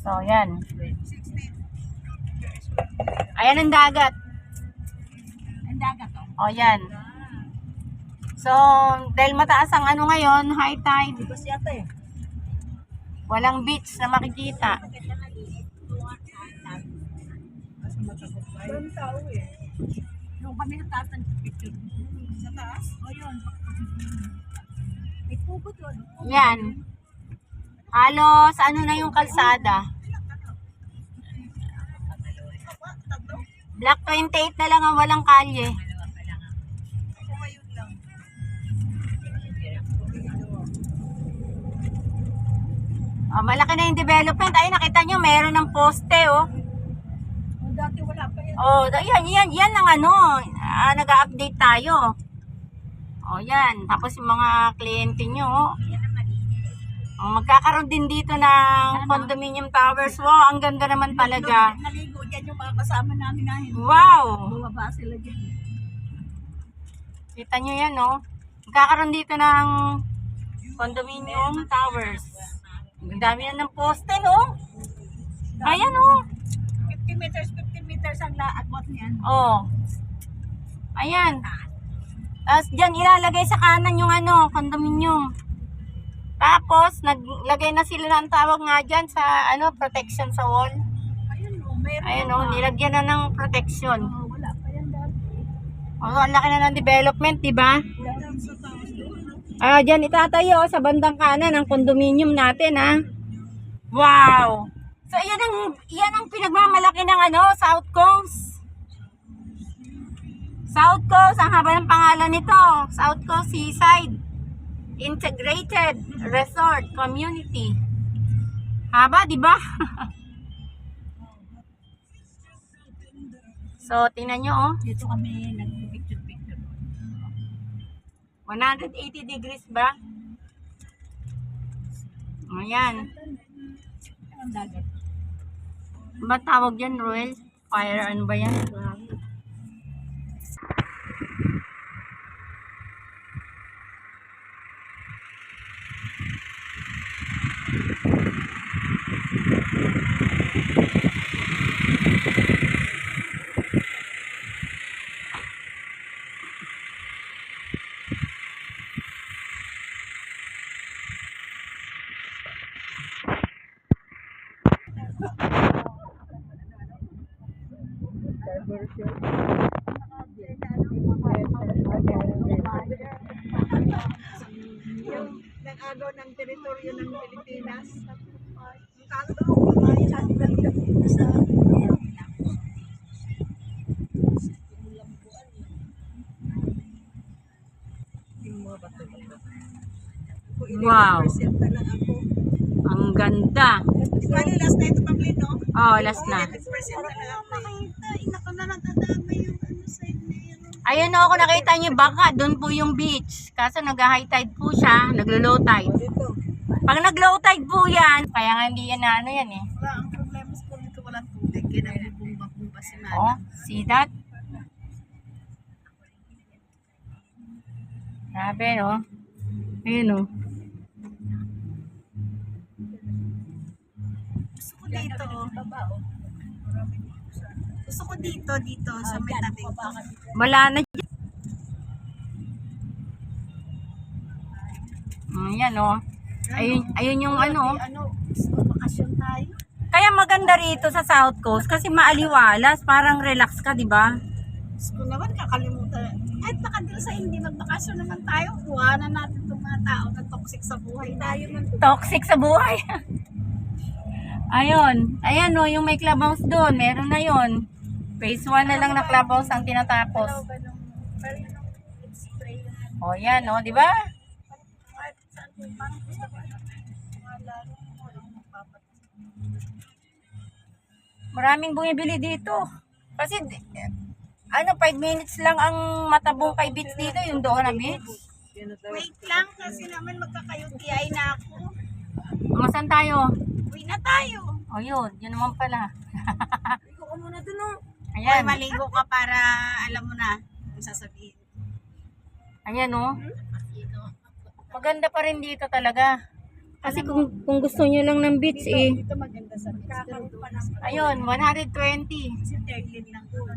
So, yan. Ayan ang dagat. Ang dagat to. O, yan. So, dahil mataas ang ano ngayon, high tide, Bus yata eh. walang beach na makikita. Ang tao eh. Yung kami natatan picture. Sa taas? O yun. May pugo doon. Yan. Halos ano na yung kalsada. Block 28 na lang ang walang kalye. Oh, malaki na yung development. Ay, nakita nyo, mayroon ng poste, oh. Dati wala pa yan. Oh, yan ang ano, nag-a-update tayo. Oh, yan. Tapos yung mga kliyente nyo, oh. Oh, magkakaroon din dito ng condominium towers. Wow, ang ganda naman talaga. Naligo dyan yung mga kasama namin na yun. Wow! Bumaba sila dyan. Kita nyo yan, oh. Magkakaroon dito ng condominium towers. Ang dami na ng poste, no? Ayan, oh. 50 meters ang laagwat niyan. Oh. Ayan. Tapos dyan ilalagay sa kanan yung ano, condominium. Tapos naglagay na sila ng tawag nga dyan sa ano, protection sa wall. Ayun o, meron. Ayan, oh, nilagyan na ng protection. Oh, wala pa yan dati. Oh, ang laki na ng development, di ba? Dahil sa taas doon. Dyan itatayo sa bandang kanan ng condominium natin, ha. Wow! So, yan ang pinagmamalaki ng ano, South Coast. South Coast, ang haba ng pangalan nito. South Coast Seaside Integrated Resort Community. Haba, di ba? So, tingnan nyo, oh. Dito kami nag-picture-picture. 180 degrees ba? Ayan. Ang dagat. Ba tawag yan, Royal? Fire, ano ba yan? Yung nag-agaw ng teritoryo ng Pilipinas. Ang kagawang babae natin lang sa Wow. na lang ako. Ang ganda. Bali, last na ito, Pamplin, no? Oh, last na. 11% na lang ako. Makita, inako na natadama yung ano sa inyo. Ayun, oh, kung nakita niyo baka, doon po yung beach. Kaso nag-high tide po siya, naglo-low tide. Dito. Pag nag-low tide po yan, kaya nga hindi yan na ano yan eh. Wala, ang problema sa kung dito walang tubig. Kaya nagbubumba-bumba si Mana. Oh, see that? Grabe, no? Ayun, oh. Gusto ko dito, Gusto ko dito, sa may tabi. Wala na dyan. Ayan, oh. Ayun yung ano. Bakasyon tayo. Kaya maganda rito sa South Coast kasi maaliwalas, parang relax ka, di ba? Gusto naman kakalimutan. Kahit baka din sa hindi magbakasyon naman tayo, kuhanan natin itong mga tao na toxic sa buhay tayo. Toxic sa buhay. Ayun. Ayan, oh, yung may clubhouse doon, meron na yon. Phase 1 na lang na clubhouse ang tinatapos. Pero yun ang spray na. Oh, yan, oh, di ba? Kahit saan po, parang gusto ko. Mga lalo mo, walang magpapatas. Maraming bumibili dito. Kasi, ano, 5 minutes lang ang matabong kay beach dito, yung doon na beach. Wait lang, kasi naman magkaka-UTI na ako. Masan tayo? Uwi na tayo. Oh, yun naman pala. Ligo ko muna dun, oh. Ayan. Hoy, maligo ka para alam mo na kung sasabihin. Ayan, oh. Maganda pa rin dito talaga. Kasi kung gusto nyo lang ng beach Dito, eh. dito maganda sa beach. Kakaroon pa ng Ayun, 120. Kasi 13 lang doon.